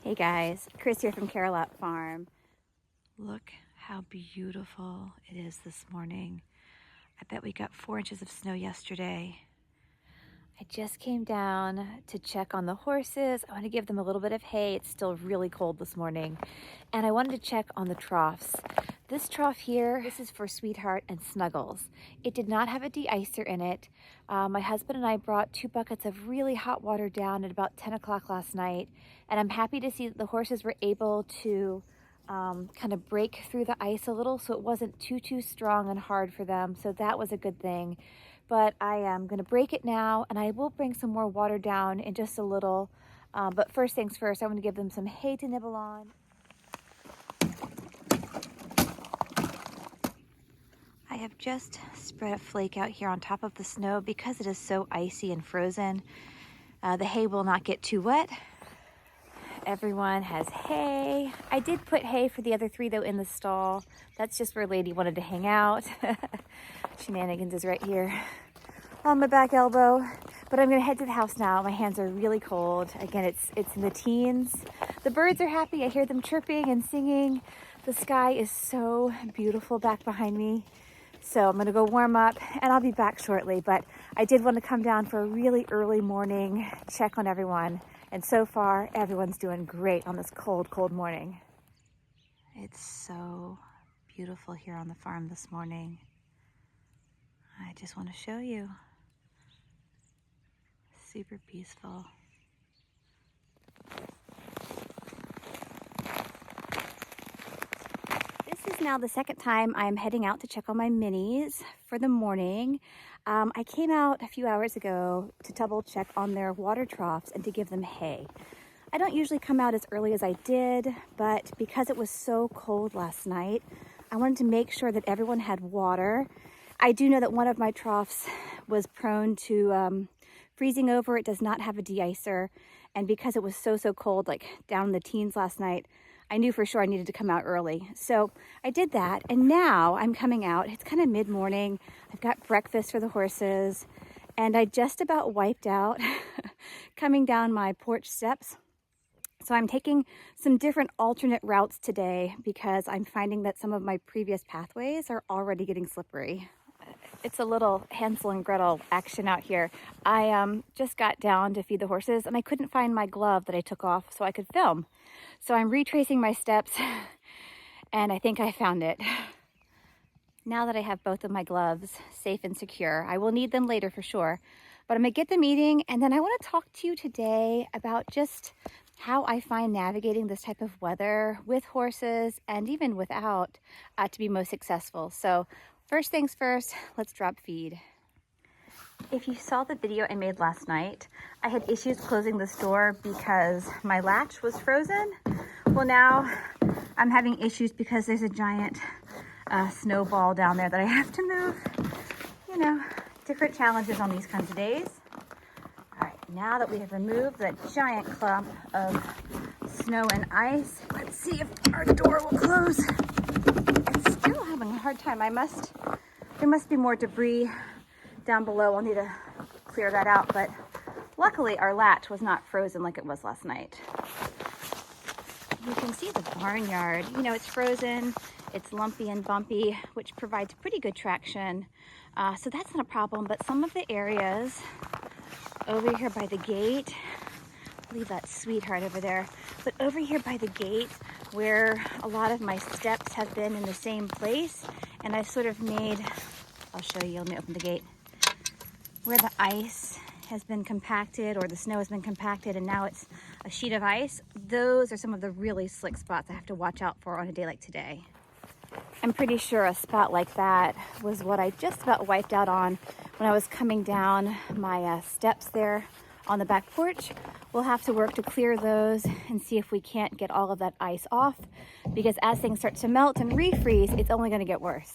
Hey guys, Chris here from Carolot Farm. Look how beautiful it is this morning. I bet we got 4 inches of snow yesterday. I just came down to check on the horses. I want to give them a little bit of hay. It's still really cold this morning. And I wanted to check on the troughs. This trough here, this is for Sweetheart and Snuggles. It did not have a de-icer in it. My husband and I brought 2 buckets of really hot water down at about 10 o'clock last night. And I'm happy to see that the horses were able to kind of break through the ice a little, so it wasn't too strong and hard for them. So that was a good thing. But I am going to break it now, and I will bring some more water down in just a little. But first things first, I want to give them some hay to nibble on. I have just spread a flake out here on top of the snow because it is so icy and frozen. The hay will not get too wet. Everyone has hay. I did put hay for the other 3 though in the stall. That's just where Lady wanted to hang out. Shenanigans is right here on my back elbow. But I'm gonna head to the house now. My hands are really cold. Again, it's in the teens. The birds are happy. I hear them chirping and singing. The sky is so beautiful back behind me. So I'm gonna go warm up and I'll be back shortly. But I did want to come down for a really early morning check on everyone. And so far, everyone's doing great on this cold morning. It's so beautiful here on the farm this morning. I just want to show you. Super peaceful. This is now the second time I'm heading out to check on my minis for the morning. I came out a few hours ago to double check on their water troughs and to give them hay. I don't usually come out as early as I did, but because it was so cold last night, I wanted to make sure that everyone had water. I do know that one of my troughs was prone to freezing over. It does not have a de-icer, and because it was so cold, like down in the teens last night, I knew for sure I needed to come out early. So I did that, and now I'm coming out. It's kind of mid-morning. I've got breakfast for the horses, and I just about wiped out coming down my porch steps. So I'm taking some different alternate routes today because I'm finding that some of my previous pathways are already getting slippery. It's a little Hansel and Gretel action out here. I just got down to feed the horses and I couldn't find my glove that I took off so I could film. So I'm retracing my steps and I think I found it. Now that I have both of my gloves safe and secure, I will need them later for sure, but I'm gonna get them eating, and then I wanna talk to you today about just how I find navigating this type of weather with horses and even without to be most successful. So first things first, let's drop feed. If you saw the video I made last night, I had issues closing this door because my latch was frozen. Well, now I'm having issues because there's a giant snowball down there that I have to move. You know, different challenges on these kinds of days. All right, now that we have removed that giant clump of snow and ice, let's see if our door will close. It's still having a hard time. There must be more debris down below. I'll need to clear that out, but luckily our latch was not frozen like it was last night. You can see the barnyard. You know, it's frozen, it's lumpy and bumpy, which provides pretty good traction. So that's not a problem, but some of the areas over here by the gate, I'll leave that Sweetheart over there, but over here by the gate where a lot of my steps have been in the same place, and I've sort of made, I'll show you, let me open the gate, where the ice has been compacted or the snow has been compacted and now it's a sheet of ice. Those are some of the really slick spots I have to watch out for on a day like today. I'm pretty sure a spot like that was what I just about wiped out on when I was coming down my steps there on the back porch. We'll have to work to clear those and see if we can't get all of that ice off, because as things start to melt and refreeze, it's only going to get worse.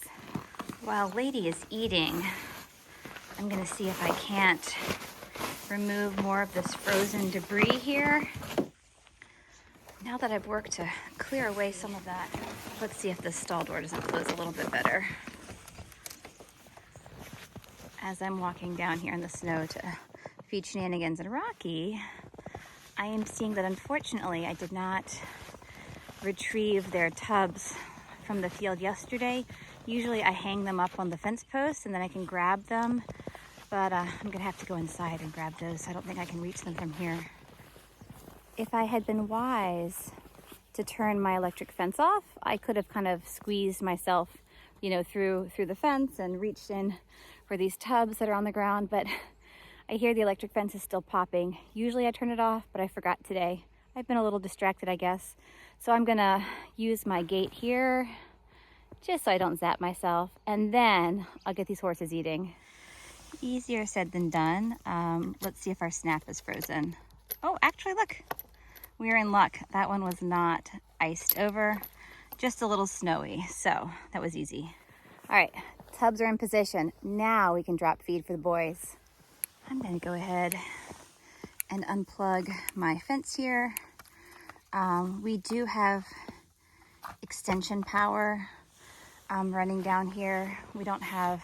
While Lady is eating, I'm going to see if I can't remove more of this frozen debris here. Now that I've worked to clear away some of that, let's see if this stall door doesn't close a little bit better. As I'm walking down here in the snow to feed Shenanigans and Rocky, I am seeing that unfortunately I did not retrieve their tubs from the field yesterday. Usually I hang them up on the fence post and then I can grab them, but I'm gonna have to go inside and grab those. I don't think I can reach them from here. If I had been wise to turn my electric fence off, I could have kind of squeezed myself, you know, through the fence and reached in for these tubs that are on the ground, but I hear the electric fence is still popping. Usually I turn it off, but I forgot today. I've been a little distracted, I guess. So I'm gonna use my gate here just so I don't zap myself, and then I'll get these horses eating. Easier said than done. Let's see if our snap is frozen. Oh, actually, look, we're in luck. That one was not iced over, just a little snowy, so that was easy. All right, tubs are in position. Now we can drop feed for the boys. I'm gonna go ahead and unplug my fence here. We do have extension power running down here. We don't have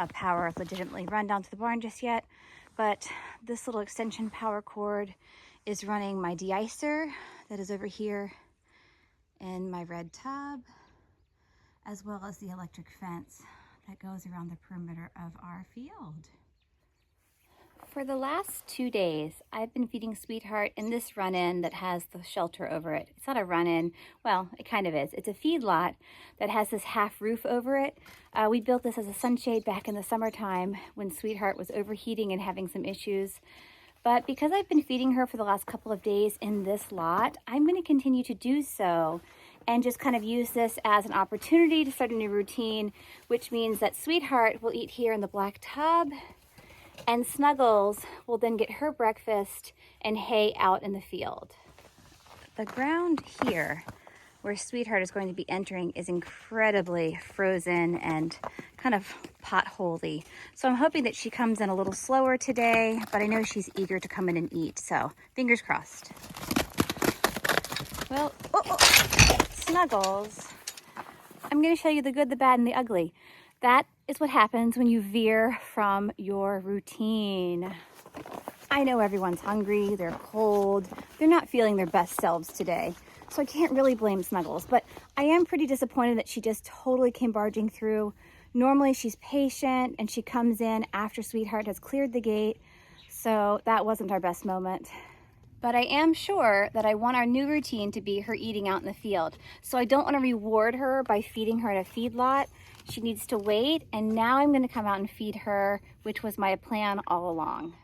power legitimately run down to the barn just yet, but this little extension power cord is running my de-icer that is over here in my red tub, as well as the electric fence that goes around the perimeter of our field. For the last 2 days, I've been feeding Sweetheart in this run-in that has the shelter over it. It's not a run-in, well, it kind of is. It's a feedlot that has this half roof over it. We built this as a sunshade back in the summertime when Sweetheart was overheating and having some issues. But because I've been feeding her for the last couple of days in this lot, I'm going to continue to do so and just kind of use this as an opportunity to start a new routine, which means that Sweetheart will eat here in the black tub, and Snuggles will then get her breakfast and hay out in the field. The ground here where Sweetheart is going to be entering is incredibly frozen and kind of potholey. So I'm hoping that she comes in a little slower today, but I know she's eager to come in and eat, so fingers crossed. Well, Snuggles, I'm going to show you the good, the bad, and the ugly. That is what happens when you veer from your routine. I know everyone's hungry, they're cold, they're not feeling their best selves today, so I can't really blame Snuggles, but I am pretty disappointed that she just totally came barging through. Normally she's patient and she comes in after Sweetheart has cleared the gate, so that wasn't our best moment. But I am sure that I want our new routine to be her eating out in the field, so I don't want to reward her by feeding her at a feedlot. She needs to wait, and now I'm going to come out and feed her, which was my plan all along.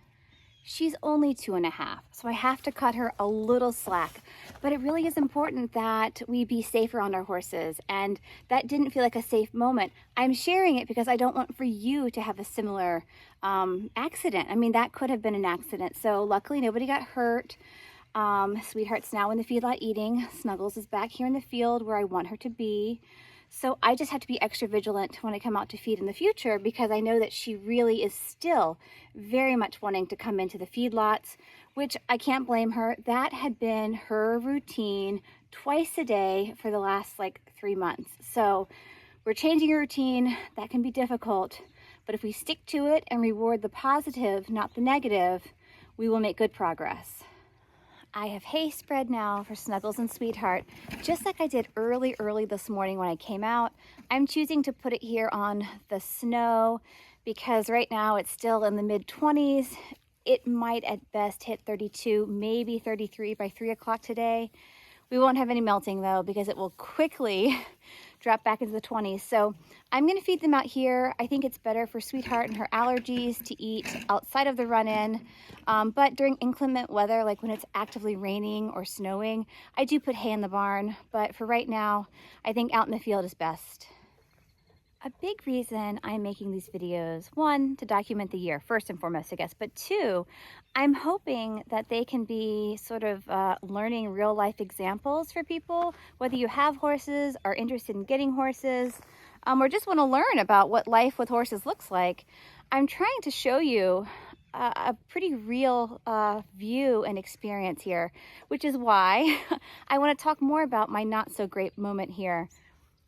She's only 2.5, so I have to cut her a little slack, but it really is important that we be safe around our horses, and that didn't feel like a safe moment. I'm sharing it because I don't want for you to have a similar accident. I mean, that could have been an accident, so luckily nobody got hurt. Sweetheart's now in the feedlot eating. Snuggles is back here in the field where I want her to be. So I just have to be extra vigilant when I come out to feed in the future, because I know that she really is still very much wanting to come into the feedlots, which I can't blame her. That had been her routine twice a day for the last 3 months. So we're changing her routine. That can be difficult, but if we stick to it and reward the positive, not the negative, we will make good progress. I have hay spread now for Snuggles and Sweetheart, just like I did early this morning when I came out. I'm choosing to put it here on the snow because right now it's still in the mid-20s. It might at best hit 32, maybe 33 by 3 o'clock today. We won't have any melting though, because it will quickly drop back into the 20s. So I'm going to feed them out here. I think it's better for Sweetheart and her allergies to eat outside of the run-in. But during inclement weather, like when it's actively raining or snowing, I do put hay in the barn. But for right now, I think out in the field is best. A big reason I'm making these videos, one, to document the year, first and foremost, I guess, but two, I'm hoping that they can be sort of learning real life examples for people, whether you have horses, are interested in getting horses, or just want to learn about what life with horses looks like. I'm trying to show you a pretty real view and experience here, which is why I want to talk more about my not so great moment here.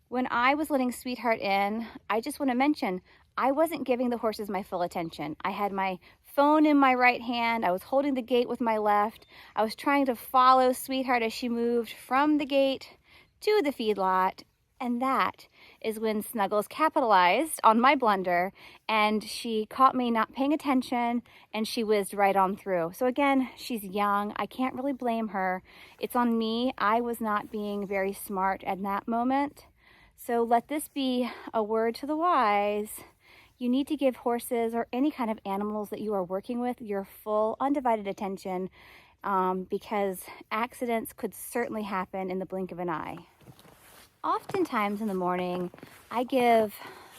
When I was letting Sweetheart in, I just want to mention, I wasn't giving the horses my full attention. I had my phone in my right hand. I was holding the gate with my left. I was trying to follow Sweetheart as she moved from the gate to the feedlot. And that is when Snuggles capitalized on my blunder, and she caught me not paying attention, and she whizzed right on through. So again, she's young. I can't really blame her. It's on me. I was not being very smart at that moment. So let this be a word to the wise. You need to give horses or any kind of animals that you are working with your full undivided attention, because accidents could certainly happen in the blink of an eye. Oftentimes in the morning, I give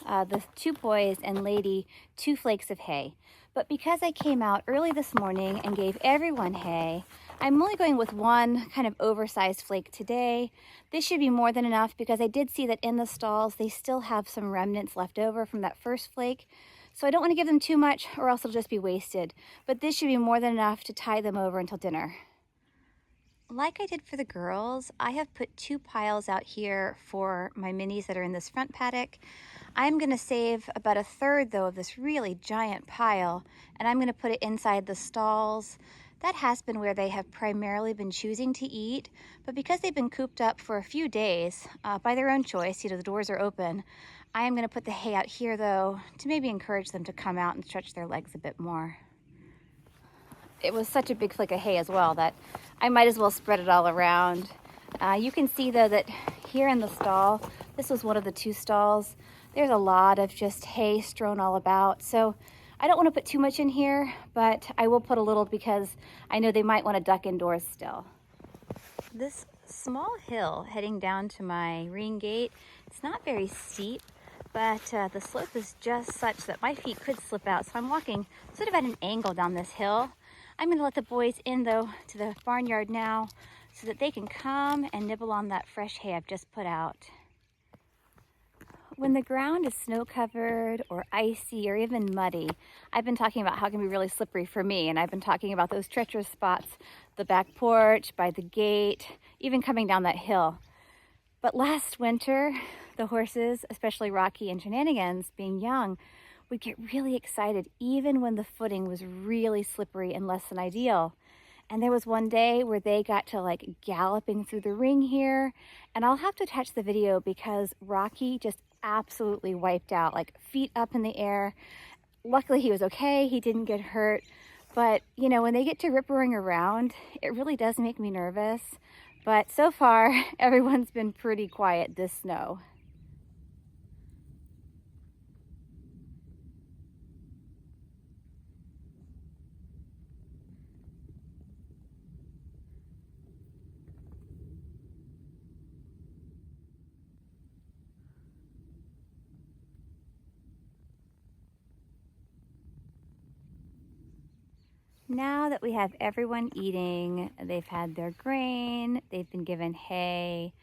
the two boys and lady 2 flakes of hay. But because I came out early this morning and gave everyone hay, I'm only going with 1 kind of oversized flake today. This should be more than enough because I did see that in the stalls, they still have some remnants left over from that first flake. So I don't want to give them too much or else it'll just be wasted. But this should be more than enough to tide them over until dinner. Like I did for the girls, I have put 2 piles out here for my minis that are in this front paddock. I'm going to save about 1/3 though of this really giant pile, and I'm going to put it inside the stalls. That has been where they have primarily been choosing to eat, but because they've been cooped up for a few days by their own choice, you know, the doors are open, I am going to put the hay out here though to maybe encourage them to come out and stretch their legs a bit more. It was such a big flake of hay as well that I might as well spread it all around. You can see though that here in the stall, this was one of the 2 stalls, there's a lot of just hay strewn all about. So I don't want to put too much in here, but I will put a little because I know they might want to duck indoors still. This small hill heading down to my ring gate, it's not very steep, but the slope is just such that my feet could slip out. So I'm walking sort of at an angle down this hill. I'm going to let the boys in though to the barnyard now so that they can come and nibble on that fresh hay I've just put out. When the ground is snow covered or icy or even muddy, I've been talking about how it can be really slippery for me, and I've been talking about those treacherous spots, the back porch, by the gate, even coming down that hill. But last winter, the horses, especially Rocky and Shenanigans, being young, would get really excited even when the footing was really slippery and less than ideal. And there was one day where they got to like galloping through the ring here, and I'll have to attach the video because Rocky just absolutely wiped out, like feet up in the air. Luckily he was okay, he didn't get hurt, but you know, when they get to rip roaring around, it really does make me nervous. But so far everyone's been pretty quiet this snow. Now that we have everyone eating, they've had their grain, they've been given hay,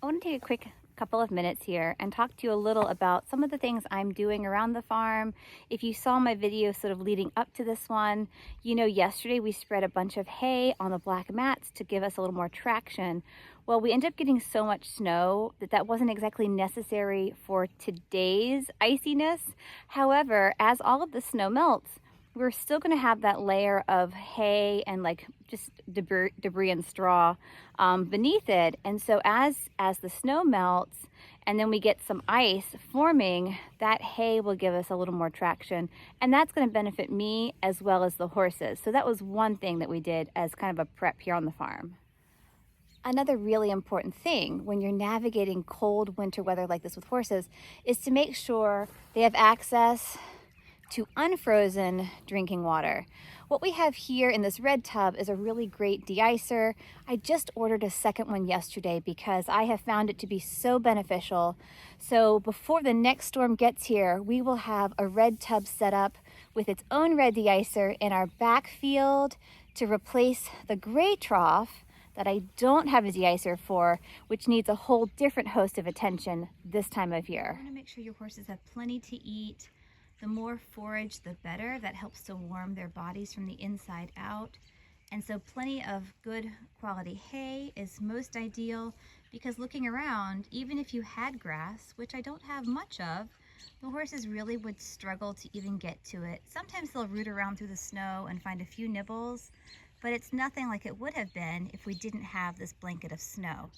I want to take a quick couple of minutes here and talk to you a little about some of the things I'm doing around the farm. If you saw my video sort of leading up to this one, you know yesterday we spread a bunch of hay on the black mats to give us a little more traction. Well, we ended up getting so much snow that wasn't exactly necessary for today's iciness. However, as all of the snow melts, we're still going to have that layer of hay and like just debris and straw beneath it. And so as the snow melts and then we get some ice forming, that hay will give us a little more traction. And that's going to benefit me as well as the horses. So that was one thing that we did as kind of a prep here on the farm. Another really important thing when you're navigating cold winter weather like this with horses is to make sure they have access to unfrozen drinking water. What we have here in this red tub is a really great de-icer. I just ordered a second one yesterday because I have found it to be so beneficial. So before the next storm gets here, we will have a red tub set up with its own red de-icer in our back field to replace the gray trough that I don't have a de-icer for, which needs a whole different host of attention this time of year. You want to make sure your horses have plenty to eat. The more forage, the better. That helps to warm their bodies from the inside out. And so plenty of good quality hay is most ideal because looking around, even if you had grass, which I don't have much of, the horses really would struggle to even get to it. Sometimes they'll root around through the snow and find a few nibbles, but it's nothing like it would have been if we didn't have this blanket of snow.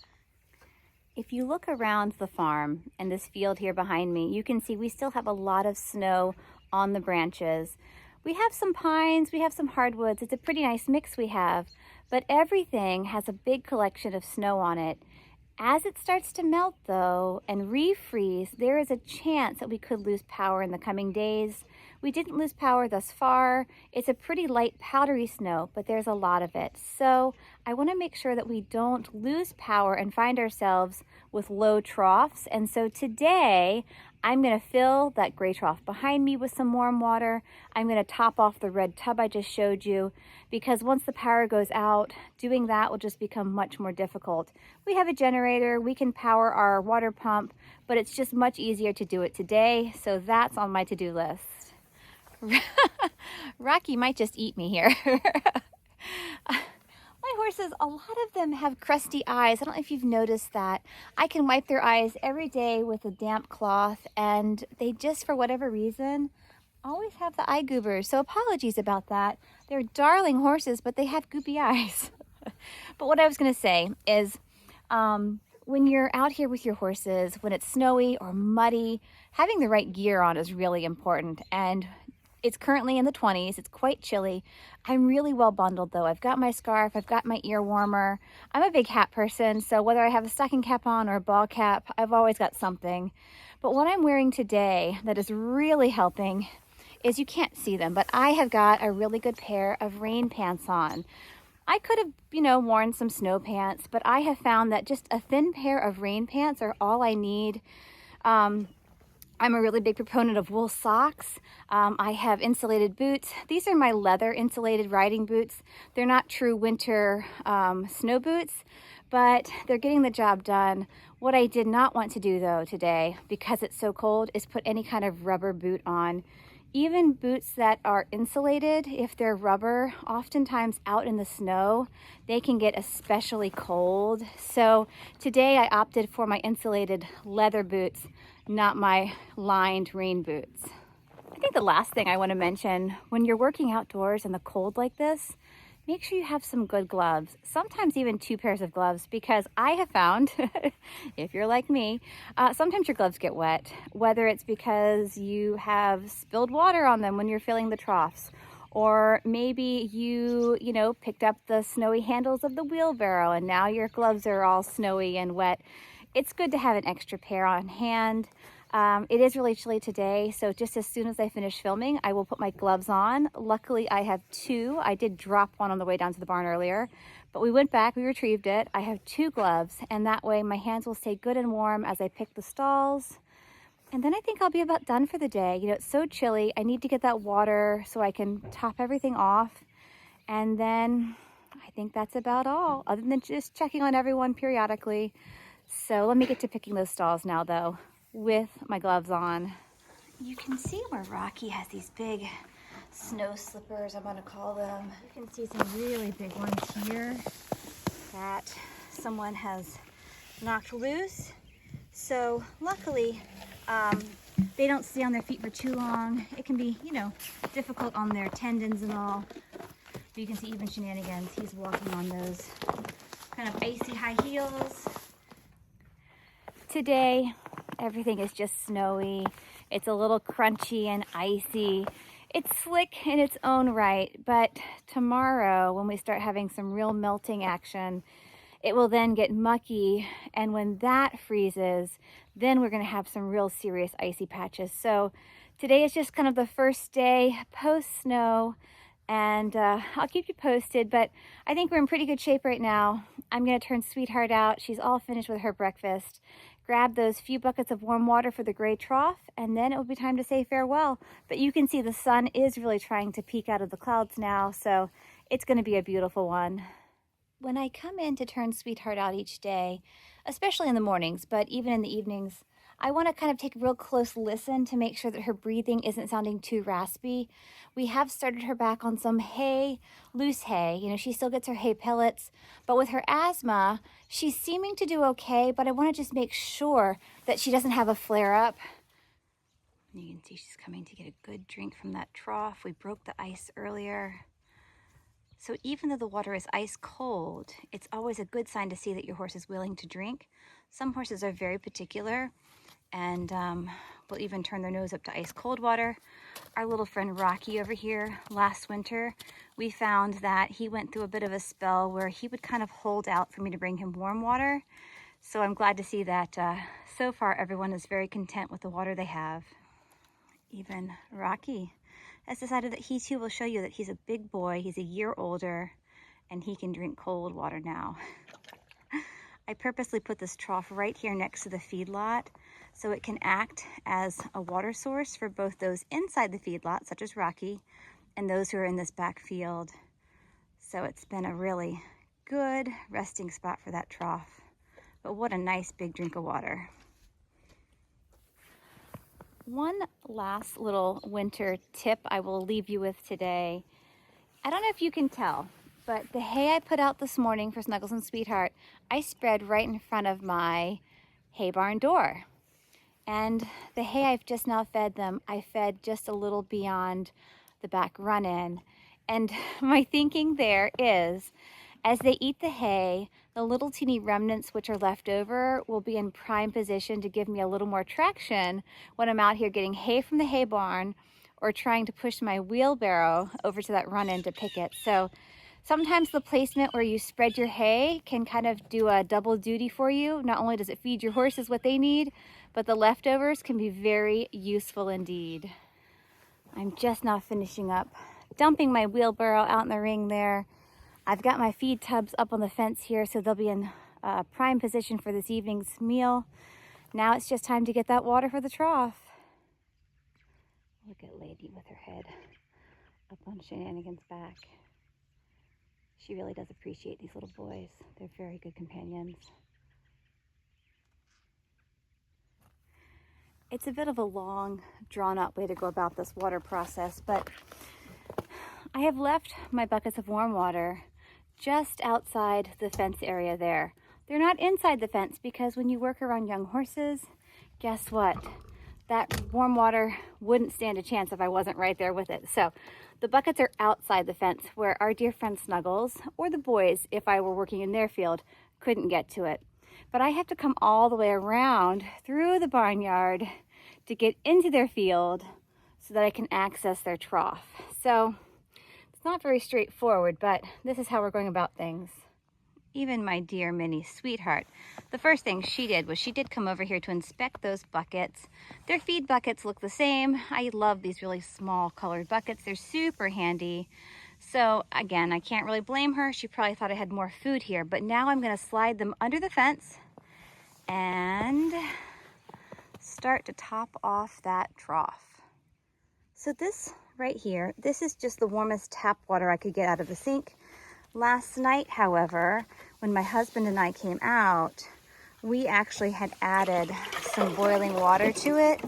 If you look around the farm and this field here behind me, you can see we still have a lot of snow on the branches. We have some pines, we have some hardwoods. It's a pretty nice mix we have, but everything has a big collection of snow on it. As it starts to melt though and refreeze, there is a chance that we could lose power in the coming days. We didn't lose power thus far. It's a pretty light powdery snow, but there's a lot of it. So I want to make sure that we don't lose power and find ourselves with low troughs. And so today I'm going to fill that gray trough behind me with some warm water. I'm going to top off the red tub I just showed you, because once the power goes out, doing that will just become much more difficult. We have a generator, we can power our water pump, but it's just much easier to do it today. So that's on my to-do list. Rocky might just eat me here. My horses, a lot of them have crusty eyes. I don't know if you've noticed that. I can wipe their eyes every day with a damp cloth, and they just, for whatever reason, always have the eye goobers. So apologies about that. They're darling horses, but they have goopy eyes. But what I was going to say is, when you're out here with your horses, when it's snowy or muddy, having the right gear on is really important. And it's currently in the 20s. It's quite chilly. I'm really well bundled though. I've got my scarf, I've got my ear warmer. I'm a big hat person, so whether I have a stocking cap on or a ball cap, I've always got something. But what I'm wearing today that is really helping is, you can't see them, but I have got a really good pair of rain pants on. I could have, worn some snow pants, but I have found that just a thin pair of rain pants are all I need. I'm a really big proponent of wool socks. I have insulated boots. These are my leather insulated riding boots. They're not true winter snow boots, but they're getting the job done. What I did not want to do though today, because it's so cold, is put any kind of rubber boot on. Even boots that are insulated, if they're rubber, oftentimes out in the snow, they can get especially cold. So today I opted for my insulated leather boots, not my lined rain boots. I think the last thing I want to mention, when you're working outdoors in the cold like this, make sure you have some good gloves, sometimes even 2 pairs of gloves, because I have found, if you're like me, sometimes your gloves get wet, whether it's because you have spilled water on them when you're filling the troughs, or maybe you picked up the snowy handles of the wheelbarrow and now your gloves are all snowy and wet. It's good to have an extra pair on hand. It is really chilly today, so just as soon as I finish filming, I will put my gloves on. Luckily, I have 2. I did drop one on the way down to the barn earlier, but we went back, we retrieved it. I have 2 gloves, and that way my hands will stay good and warm as I pick the stalls. And then I think I'll be about done for the day. It's so chilly. I need to get that water so I can top everything off. And then I think that's about all, other than just checking on everyone periodically. So let me get to picking those stalls now, though, with my gloves on. You can see where Rocky has these big snow slippers, I'm gonna call them. You can see some really big ones here that someone has knocked loose. So luckily, they don't stay on their feet for too long. It can be, difficult on their tendons and all. But you can see even Shenanigans, he's walking on those kind of icy high heels. Today, everything is just snowy. It's a little crunchy and icy. It's slick in its own right, but tomorrow when we start having some real melting action, it will then get mucky, and when that freezes, then we're going to have some real serious icy patches. So today is just kind of the first day post-snow, and I'll keep you posted, but I think we're in pretty good shape right now. I'm going to turn Sweetheart out. She's all finished with her breakfast. Grab those few buckets of warm water for the gray trough, and then it will be time to say farewell. But you can see the sun is really trying to peek out of the clouds now, so it's going to be a beautiful one. When I come in to turn Sweetheart out each day, especially in the mornings, but even in the evenings, I want to kind of take a real close listen to make sure that her breathing isn't sounding too raspy. We have started her back on some hay, loose hay. She still gets her hay pellets, but with her asthma, she's seeming to do okay, but I want to just make sure that she doesn't have a flare-up. You can see she's coming to get a good drink from that trough. We broke the ice earlier. So even though the water is ice cold, it's always a good sign to see that your horse is willing to drink. Some horses are very particular and will even turn their nose up to ice cold water. Our little friend Rocky over here, last winter, we found that he went through a bit of a spell where he would kind of hold out for me to bring him warm water. So I'm glad to see that so far everyone is very content with the water they have. Even Rocky has decided that he too will show you that he's a big boy, he's a year older, and he can drink cold water now. I purposely put this trough right here next to the feedlot so it can act as a water source for both those inside the feedlot, such as Rocky, and those who are in this back field. So it's been a really good resting spot for that trough. But what a nice big drink of water. One last little winter tip I will leave you with today. I don't know if you can tell, but the hay I put out this morning for Snuggles and Sweetheart, I spread right in front of my hay barn door. And the hay I've just now fed them, I fed just a little beyond the back run-in. And my thinking there is, as they eat the hay, the little teeny remnants which are left over will be in prime position to give me a little more traction when I'm out here getting hay from the hay barn or trying to push my wheelbarrow over to that run-in to pick it. So sometimes the placement where you spread your hay can kind of do a double duty for you. Not only does it feed your horses what they need, but the leftovers can be very useful indeed. I'm just now finishing up dumping my wheelbarrow out in the ring there. I've got my feed tubs up on the fence here, so they'll be in prime position for this evening's meal. Now it's just time to get that water for the trough. Look at Lady with her head up on Shenanigan's back. She really does appreciate these little boys. They're very good companions. It's a bit of a long, drawn-out way to go about this water process, but I have left my buckets of warm water just outside the fence area there. They're not inside the fence because when you work around young horses, guess what? That warm water wouldn't stand a chance if I wasn't right there with it. So the buckets are outside the fence where our dear friend Snuggles, or the boys, if I were working in their field, couldn't get to it. But I have to come all the way around through the barnyard to get into their field so that I can access their trough. So it's not very straightforward, but this is how we're going about things. Even my dear mini Sweetheart, the first thing she did was she did come over here to inspect those buckets. Their feed buckets look the same. I love these really small colored buckets. They're super handy. So again, I can't really blame her. She probably thought I had more food here, but now I'm gonna slide them under the fence and start to top off that trough. So this right here, this is just the warmest tap water I could get out of the sink. Last night, however, when my husband and I came out, we actually had added some boiling water to it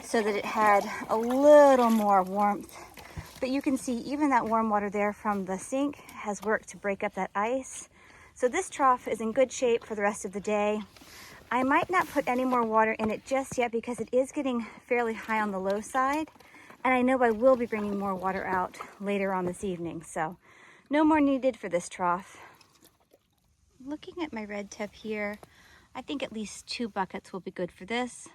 so that it had a little more warmth. But you can see even that warm water there from the sink has worked to break up that ice. So this trough is in good shape for the rest of the day. I might not put any more water in it just yet because it is getting fairly high on the low side. And I know I will be bringing more water out later on this evening. So no more needed for this trough. Looking at my red tip here, I think at least 2 buckets will be good for this.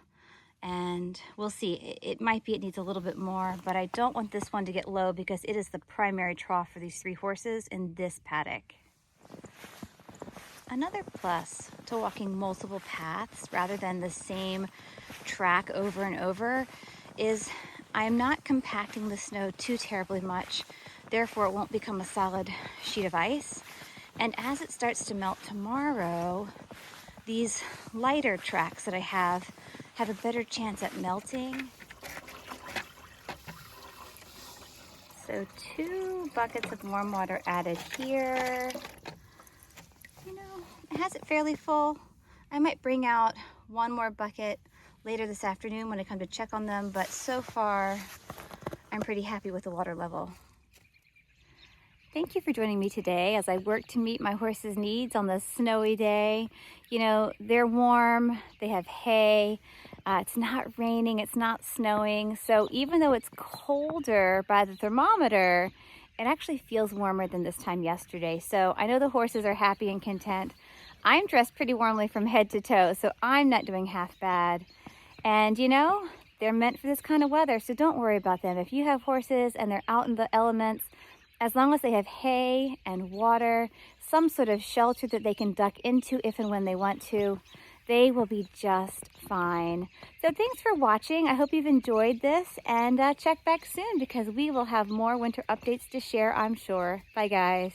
And we'll see, it might be it needs a little bit more, but I don't want this one to get low because it is the primary trough for these 3 horses in this paddock. Another plus to walking multiple paths rather than the same track over and over is I'm not compacting the snow too terribly much, therefore it won't become a solid sheet of ice. And as it starts to melt tomorrow, these lighter tracks that I have a better chance at melting. So 2 buckets of warm water added here. You know, it has it fairly full. I might bring out 1 more bucket later this afternoon when I come to check on them, but so far I'm pretty happy with the water level. Thank you for joining me today as I work to meet my horses' needs on this snowy day. You know, they're warm, they have hay, It's not raining, it's not snowing. So even though it's colder by the thermometer, it actually feels warmer than this time yesterday. So I know the horses are happy and content. I'm dressed pretty warmly from head to toe, so I'm not doing half bad. And you know, they're meant for this kind of weather, so don't worry about them. If you have horses and they're out in the elements, as long as they have hay and water, some sort of shelter that they can duck into if and when they want to, they will be just fine. So thanks for watching. I hope you've enjoyed this, and check back soon because we will have more winter updates to share, I'm sure. Bye, guys.